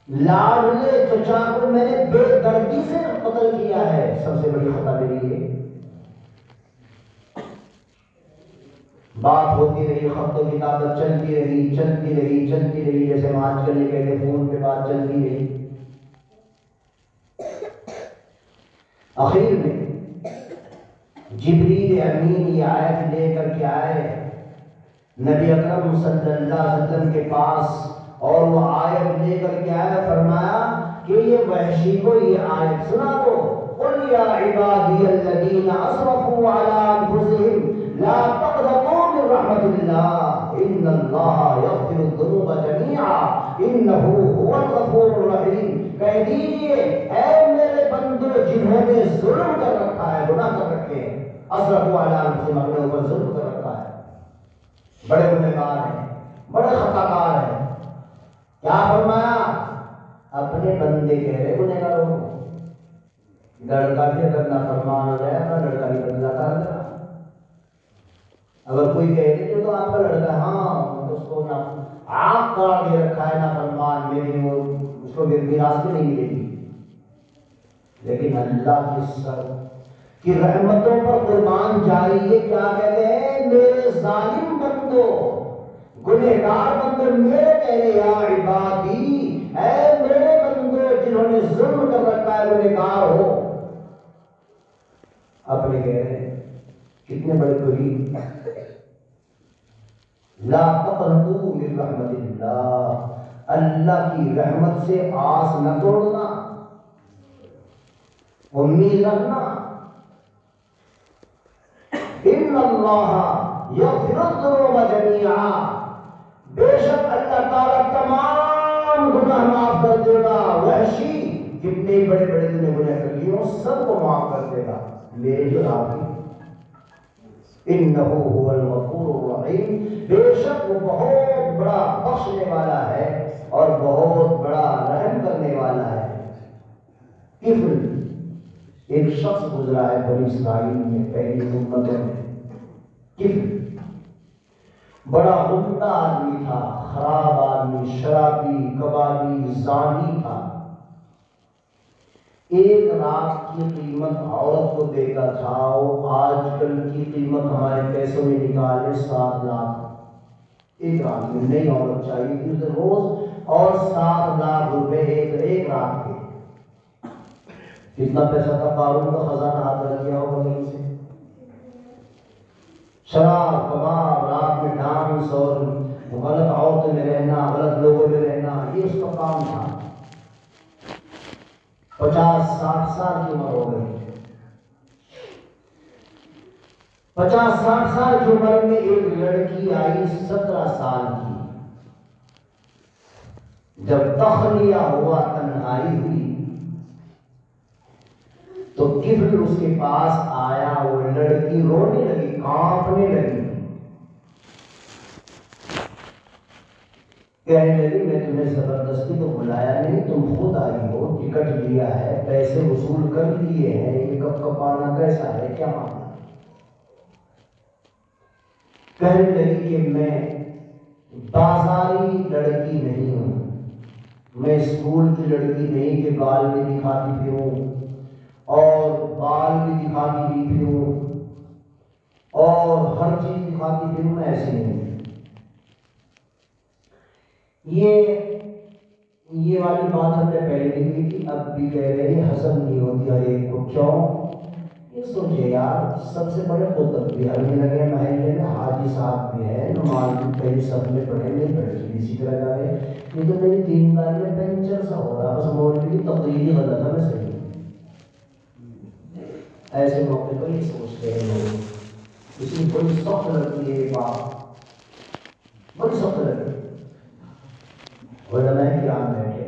لاڈلے چچا کو میں نے بے دردی سے قتل کیا ہے، سب سے بڑی خطا میری ہے۔ بات ہوتی رہی، خط و کتابت چلتی رہی، چلتی رہی، چلتی رہی، جیسے ہم آج کل یہ کہتے ہیں فون پہ بات چلتی رہی۔ آخر میں جبریل امین یہ آیت لے کر کے آئے نبی اکرم صلی اللہ علیہ وسلم کے پاس، اور وہ آیت لے کر کے آئے، فرمایا کہ یہ وحشی کو یہ آیت سنا دو، قل یا عبادی الذین اسرفوا علی انفسہم لا تقنطوا من رحمت اللہ ان اللہ یغفر الذنوب جميعا انہ هو الغفور الرحیم۔ کہہ دیجئے اے میرے بندو جنہوں نے ظلم کر رکھا ہے، گناہ کر رکھے ہیں، اسرفوا علی انفسہم، اپنے اوپر ظلم کر رکھا ہے، بڑے گنہگار ہیں، بڑے خطا کار ہیں، کیا فرمایا؟ اپنے بندے کہہ رہے گنہگاروں کو، لڑکا بھی اگر نافرمان ہو جائے اپنا لڑکا بھی بدلا کر دے، اگر کوئی کہے کہ تو آپ کا لڑکا ہے، ہاں اس کو آنکھ قرار دے رکھا ہے نافرمان، میری وہ اس کو میراث بھی نہیں ملے گی، لیکن اللہ کی رحمتوں پر قربان جائیے، کیا کہتے ہیں؟ میرے ظالم بندو، گنہگار بندو میرے کہنے، یا عبادی اے میرے بندو جنہوں نے ظلم کر رکھا ہے، گنہگار ہو، اپنے کہہ رہے ہیں، کتنے بڑے قریب، لا تقنطوا من رحمت اللہ، اللہ کی رحمت سے آس نہ توڑنا، امید رکھنا، ان اللہ یغفر الذنوب جميعا، بے شک اللہ تعالیٰ تمام گناہ معاف کر دے گا، وحشی کتنے بڑے بڑے گناہ کر لیے سب کو معاف کر دے گا، میرے جو راضی، انہ هو الغفور الرحیم، بے شک وہ بہت بڑا بخشنے والا ہے اور بہت بڑا رحم کرنے والا ہے۔ کفل ایک شخص گزرا ہے بنی اسرائیل میں، پہلی امتوں میں، کفل بڑا عمدہ آدمی تھا، خراب آدمی، شرابی، کبابی، زانی تھا، ایک رات کی قیمت عورت کو دیتا تھا، وہ آج کل کی قیمت ہمارے پیسوں میں نکالے 7 لاکھ، ایک رات میں نئی عورت چاہیے تھی اسے روز، اور 7 لاکھ روپے ایک رات کے، کتنا پیسہ تھا؟ قارون کا خزانہ ہاتھ رکھ گیا ہوگا کہیں سے، شراب، کباب، رات میں ڈانس اور غلط عورتوں میں رہنا، غلط لوگوں میں رہنا، یہ اس کا کام تھا۔ 50-60 سال کی عمر ہو گئی، 50-60 سال کی عمر میں ایک لڑکی آئی 17 سال کی، جب تخلیہ ہوا، تنہائی ہوئی، تو کفل اس کے پاس آیا، وہ لڑکی رونے لگی، کانپنے لگی، کہنے لگی میں تمہیں زبردستی تو بلایا نہیں، تم خود آئی ہو، ٹکٹ لیا ہے، پیسے وصول کر لیے ہیں، یہ کب کپانا کیسا ہے، کیا معاملہ؟ کہنے لگی کہ میں بازاری لڑکی نہیں ہوں، میں اسکول کی لڑکی نہیں کہ بال بھی دکھاتی پھروں اور بال بھی دکھاتی بھی پھروں اور ہر چیز دکھاتی پھروں، میں ایسی نہیں ہوں۔ یہ والی بات ہم نے پہلے بھی کی تھی، اب بھی کہہ رہے ہیں، ہضم نہیں ہوتی ہر ایک کو، کیوں؟ یہ سوچے یار، سب سے بڑے قطب بھی ہمیں لگے محلے میں حاجی صاحب بھی ہے، نماز بھی کئی سب میں پڑھے میں بیٹھ اسی طرح جا رہے، یہ تو میری دینداری میں پینچر سا ہو رہا، بس مولوی کی تقریر ہی غلط ہے، میں صحیح ایسے موقع پر یہ سوچتے ہیں لوگ اس میں بڑی سخت لگتی ہے، یہ بات بڑی سخت لگتی ہے۔ علماء کرام بیٹھے،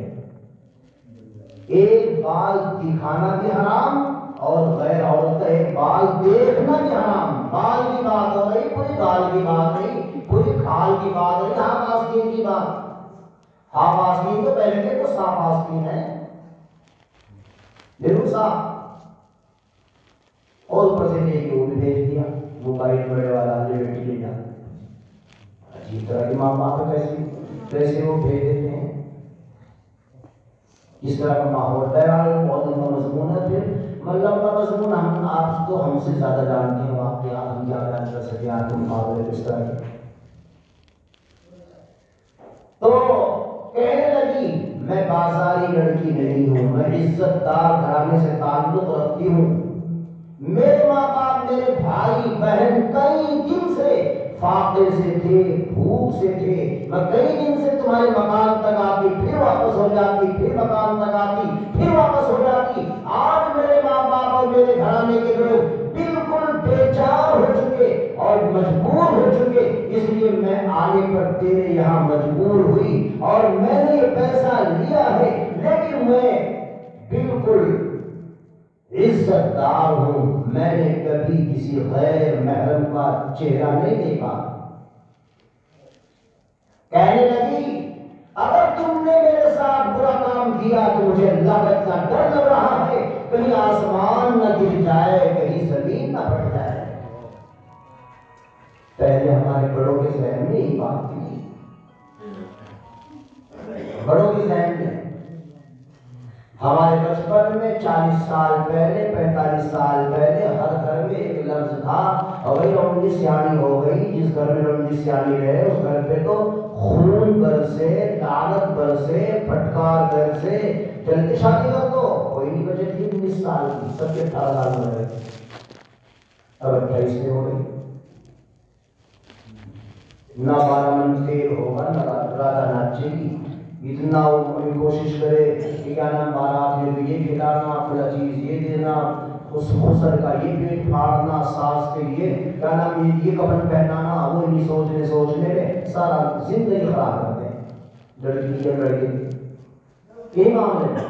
ایک بال دکھانا بھی حرام اور غیر عورت کا ایک بال دیکھنا بھی حرام۔ بال کی بات ہو رہی، پوری بال کی بات نہیں، پوری کھال کی بات نہیں، ہاف آستین کی بات۔ ہاف آستین تو پہلے کے تو صاف آستین ہے، بالکل صاف، اور اوپر سے لے کے وہ بھی بھیج دیا موبائل بڑے والا، لے بیٹی لے جا۔ عجیب طرح کے ماں باپ کیسے وہ بھیج دیتے ہیں، اس طرح کا ماحول۔ بہرحال بہت لمبا مضمون ہے، پھر لمبا مضمون آپ تو ہم سے زیادہ جانتے ہیں واقعات، ہم کیا بیان کر سکتے ہیں آپ کے مقابلے اس طرح کے۔ تو کہنے لگی میں بازاری لڑکی نہیں ہوں، میں عزت دار گھرانے سے تعلق رکھتی ہوں، میرے ماں باپ میرے بھائی بہن کئی دن سے فاقے سے تھے، بھوک سے تھے، میں کئی دن سے تمہارے مکان تک آتی، پھر واپس ہو جاتی، پھر مکان تک آتی، پھر واپس ہو جاتی۔ آج میرے ماں باپ اور میرے گھرانے کے لوگ بالکل بےچار ہو چکے اور مجبور ہو چکے، اس لیے میں آنے پر تیرے یہاں مجبور ہوئی اور میں نے یہ پیسہ لیا ہے، لیکن میں بالکل عزت دار ہوں، میں نے کبھی کسی غیر محرم کا چہرہ نہیں دیکھا۔ کہنے لگی اگر تم نے میرے ساتھ برا کام کیا تو مجھے اللہ کا اتنا ڈر لگ رہا ہے کہیں آسمان نہ گر جائے، کہیں زمین نہ پھٹ جائے۔ پہلے ہمارے بڑوں کے ذہن میں یہ بات تھی، بڑوں کے ذہن میں ہمارے بچپن میں 40 سال پہلے 45 سال پہلے ہر گھر میں ایک لفظ تھا، اور وہی لونڈی سیانی ہو گئی، جس گھر میں لونڈی سیانی رہے اس گھر پہ تو خون برسے، لعنت برسے، پھٹکار برسے، جلدی شادی کر دو، کوئی نہیں بچے تھی 19 سال کی، سب کے 18 سال ہو گئے، اب 28 میں ہو گئی، نہ 12 من تیل ہوگا، نہ راجا ناچے گی، اتنا وہ کوشش کرے کہ کیا نام بارات میں یہ کھلانا، پھلا چیز یہ دینا، خسر کا یہ پیٹ پھاڑنا، ساس کے لیے کیا نام یہ کفن پہنانا، وہ نہیں سوچنے میں سارا زندگی خراب کر دیں لڑکی کی لڑکی کی۔ یہی معاملے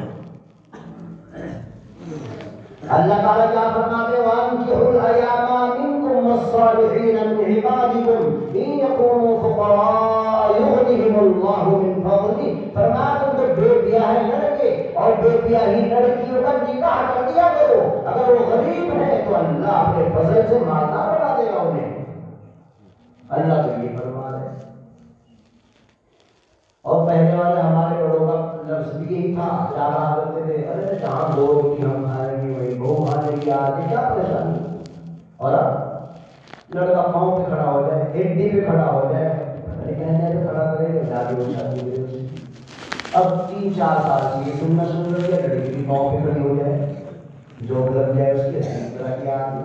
اللہ تعالیٰ کیا فرماتے وَأَنكِحُوا الْأَيَامَ مِنكُمْ وَالصَّالِحِينَ مِنْ عِبَادِكُمْ إِنْ يَكُونُوا فُقَرَاءَ يُغْنِهِمُ اللَّهُ مِنْ فَضْلِهِ۔ فرمایا تم تو بے بیاہ لڑکے اور بے بیاہی لڑکیوں کا نکاح کر دیا کرو، اگر وہ غریب ہیں تو اللہ اپنے فضل سے مالدار بنا دے گا انہیں، اللہ تو یہ فرما رہے۔ اور پہلے والے ہمارے بڑوں کا لفظ بھی یہی تھا، کیا کہا کرتے تھے ارے جہاں 2 روٹی ہم کھائیں گے وہی بہو کھانے کی آج کیا پریشانی، اور اب لڑکا پاؤں پہ کھڑا ہو جائے، ہڈی پہ کھڑا ہو جائے، کہنے پہ کھڑا کرے گا جا کے وہ شادی کرے گی۔ اب 3-4 سال سے یہ سننا شروع کر دیا، لڑکی بھی پاؤں پہ کھڑی ہو جائے، جو لگ جائے اس کی اچھی طرح کی آتی،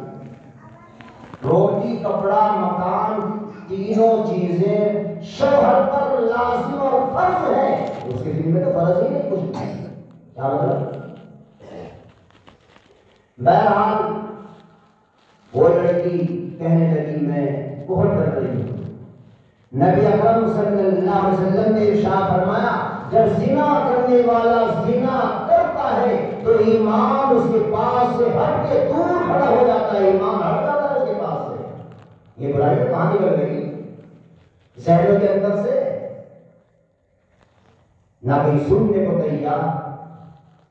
روٹی کپڑا مکان تینوں چیزیں شوہر پر لازم اور فرض ہے، اس کے دل میں تو فرض ہی نہیں کچھ نہیں، کیا مطلب؟ بہرحال وہ لڑکی کہنے لگی میں بہت ڈر رہی ہوں۔ نبی اکرم صلی اللہ علیہ وسلم نے ارشاد فرمایا جب زنا کرنے والا زنا کرتا ہے تو ایمان اس کے پاس سے ہٹ کے دور کھڑا ہو جاتا ہے، ایمان ہٹ جاتا ہے اس کے پاس سے۔ یہ برائی تو کہاں نکل گئی ذہنوں کے اندر سے، نہ کہیں سننے کو تیار،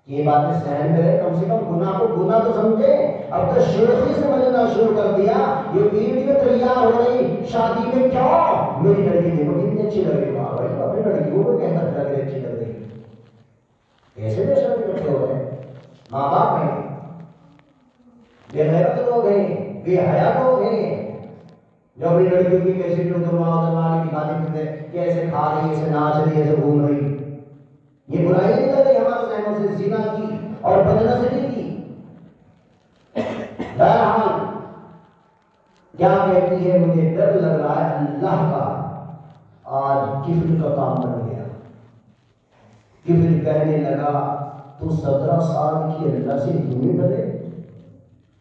یہ باتیں سہن کرے، کم سے کم گناہ کو گناہ تو سمجھے۔ اب تو شیخی سمجھنا شروع کر دیا، یہ ویڈیو تیار ہو رہی شادی میں، کیوں میری لڑکی دیکھو کتنی اچھی لگ رہی ہے، بھائی اپنی لڑکیوں کو کہتا لگ رہی اچھی لگ رہی، کیسے بے شرم بیٹھے ہو رہے ہیں، ماں باپ ہیں، بے غیرت لوگ ہیں، بے حیا لوگ ہیں، جو اپنی لڑکیوں کی کیسے دکھاتی پھرتے، کیسے کھا رہی، ایسے ناچ رہی، ایسے گھوم رہی، یہ برائی نہیں کر رہی ہمارے ذہنوں سے، زنا کی اور بدنظری کی۔ بہرحال کیا کہتی ہے مجھے ڈر لگ رہا ہے اللہ کا، آج کفل کا کام بن گیا۔ کفل کہنے لگا تو 17 سال کی اللہ سے کیوں نہیں ڈرے؟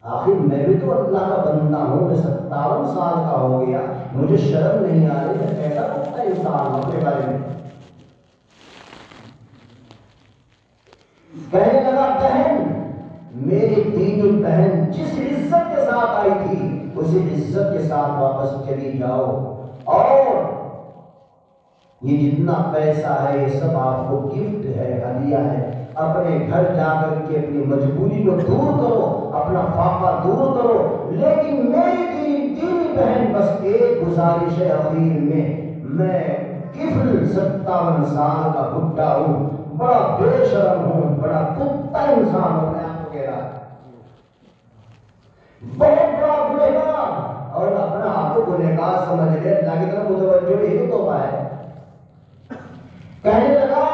آخر میں بھی تو اللہ کا بندہ ہوں، میں 57 سال کا ہو گیا، مجھے شرم نہیں آ رہی، میں کیسا پختہ انسان ہوں اپنے بارے میں؟ کہنے لگا بہن، میری دینی بہن جس عزت کے ساتھ آئی تھی اسی عزت کے ساتھ واپس چلی جاؤ، اور یہ جتنا پیسہ ہے یہ سب آپ کو گفٹ ہے، ہدیہ ہے، اپنے گھر جا کر کے اپنی مجبوری کو دور کرو، اپنا فاقہ دور کرو، لیکن میری دینی بہن بس ایک گزارش ہے اخیر میں کفل 57 سال کا بڈھا ہوں، بڑا بے شرم ہوں، بڑا کتا انسان ہوں، میں آپ کو کہہ رہا بہت بڑا گنہگار، اور اپنا آپ کو گنہگار سمجھ لے، اللہ کی طرف متوجہ یہی تو توبہ ہے۔ کہنے لگا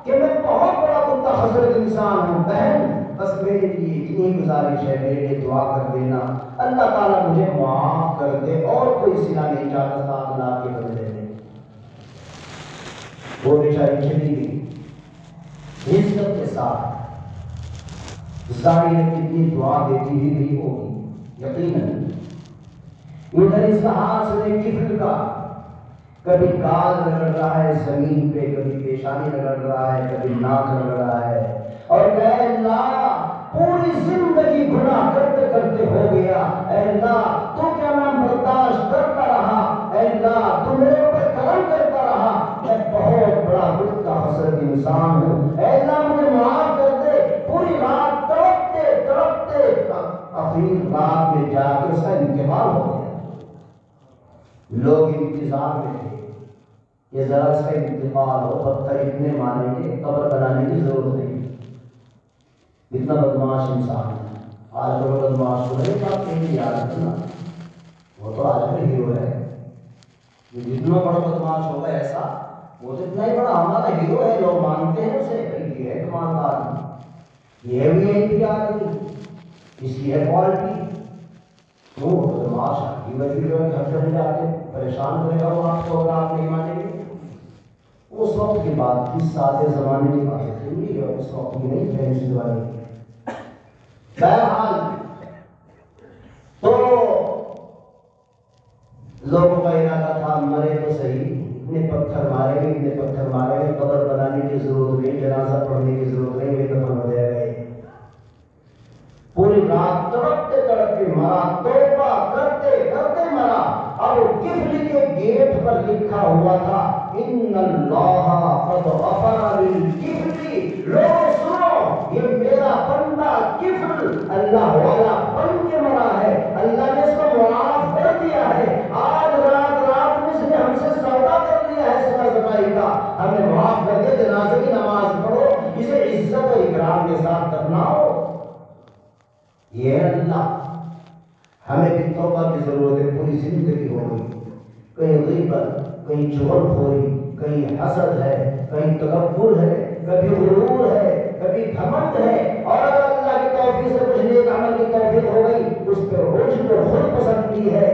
کہ میں بہت بڑا کتا حضرت انسان ہوں، بہن بس میرے لیے اتنی گزارش ہے، میرے لیے دعا کر دینا، اللہ تعالیٰ مجھے معاف کر دے، اور کوئی صلہ نہیں چاہتا، 7 لاکھ کے بدلے میں۔ وہ بیچاری چلی گئی عزت کے ساتھ، ظاہر کتنی دعا دیتی ہوئی گئی ہوگی یقیناً۔ ادھر اس ہاتھ سے کفل کا کبھی گال رگڑ رہا ہے زمین پہ، کبھی پیشانی رگڑ رہا ہے، کبھی ناک رگڑ رہا ہے، اور کہ اے اللہ پوری زندگی گناہ کرتے کرتے ہو گیا، اے اللہ تو کیا میں برداشت کرتا رہا، اے اللہ تو میرے اوپر کرم کرتا رہا، میں بہت بڑا کتا حسرت انسان ہوں، اے اللہ مجھے معاف کر دے۔ پوری رات تڑپتے تڑپتے اخیر رات میں جا کے اس کا انتقال ہو گیا۔ لوگ انتظار میں تھے یہ ذرا سے انتقال ہو، پتھر اتنے ماریں گے قبر بنانے کی ضرورت نہیں، اتنا بدماش انسان ہے۔ آج کل بدماش کو نہیں بات کہیں یاد رکھنا، وہ تو آج کل ہیرو ہے، جتنا بڑا بدماش ہوگا ایسا وہ تو اتنا ہی بڑا ہمارا ہیرو ہے، لوگ مانتے ہیں اسے، یہ ہے کمالدار، یہ بھی ہے بھی آدمی، اس کی ہے کوالٹی، تو بدماش کی وجہ جو ہے گھر سے جاتے پریشان کرے گا وہ آپ کو، اگر آپ نہیں مانیں گے۔ اس وقت کی بات تھی، سادے زمانے کی بات تھی، اور اس وقت کی نہیں فینسی زمانے کی۔ بہرحال تو لوگوں کا ارادہ تھا مرے تو صحیح، اتنے پتھر مارے گے، اتنے پتھر مارے گے، قبر بنانے کی ضرورت نہیں، جنازہ پڑھنے کی ضرورت نہیں، بے دفن ہو جائے گا۔ پوری رات تڑپتے تڑپتے مرا، توبہ کرتے کرتے مرا۔ اب کفل کے گیٹ پر لکھا ہوا تھا ان اللہ قد غفر للکفل، لوگ سنو یہ میرا بندہ کفل اللہ والا بن کے مرا ہے، اللہ نے اس کو معاف کر دیا ہے، آج رات میں اس نے ہم سے سودا کر لیا ہے صلہ صفائی کا، ہمیں معاف کر دے، جنازے کی نماز پڑھو، اسے عزت و اکرام کے ساتھ دفناؤ۔ یہ اللہ ہمیں بھی توبہ کی ضرورت ہے، پوری زندگی ہو گئی، کہیں غیبت، کہیں چغل خوری، کہیں حسد ہے، کہیں تکبر ہے، کبھی غرور ہے، کبھی گھمنڈ ہے، اور اگر اللہ کی توفیق سے کچھ نیک عمل کی توفیق ہو گئی اس پہ عجب و خود پسندی ہے،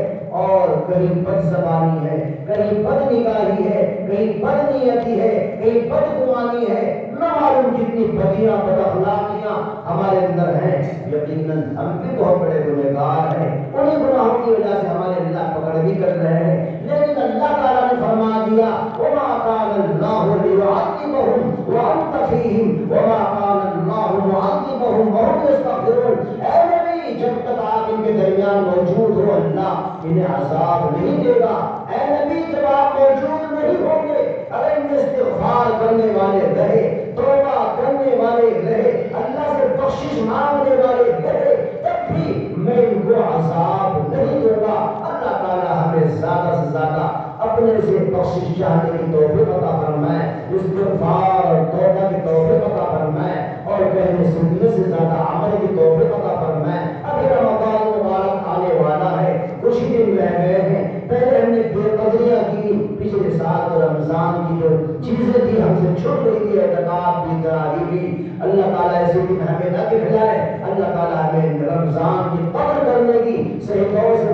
اور کہیں بد زبانی ہے، کہیں بد نگاہی ہے، کہیں بد نیتی ہے، کہیں بد گمانی ہے، نہ معلوم کتنی بدیاں بد اخلاقیاں ہمارے اندر ہیں۔ یقیناً ہم بھی بہت بڑے گنہگار ہیں، انہیں گناہوں کی وجہ سے ہمارے اللہ پکڑ بھی کر رہے ہیں، لیکن اللہ تعالیٰ نے فرما دیا وما كان الله ليعذبهم وانت فيهم وما كان الله معذبهم وهم يستغفرون۔ اے نبی جب تک آپ ان کے درمیان موجود ہو اللہ انہیں عذاب نہیں دے گا، اے نبی جب آپ موجود نہیں ہوں گے، اگر ان استغفار کرنے والے رہے، توبہ کرنے والے رہے، اللہ سے بخشش مانگنے والے رہے، تب بھی میں ان کو عذاب نہیں دوں گا۔ اللہ تعالیٰ ہمیں زیادہ سے زیادہ اپنے سے بخشش چاہنے کی توفیق عطا فرمائے، استغفار اور توبہ کی توفیق عطا فرمائے، اور کہنے سننے سے زیادہ عمل کی توفیق عطا فرمائے۔ ابھی رمضان مبارک آنے والا ہے، کچھ ہی دن رہ گئے ہیں، پہلے ہم نے بے قدریاں کی، پچھلے سال تو رمضان کی جو چیزیں تھی ہم سے چھوٹ گئی تھی، اعتکاف بھی، تراویح بھی، اللہ تعالیٰ ایسے دن ہمیں نہ دکھلائے، اللہ تعالیٰ ہمیں رمضان کی قدر کرنے کی صحیح طور سے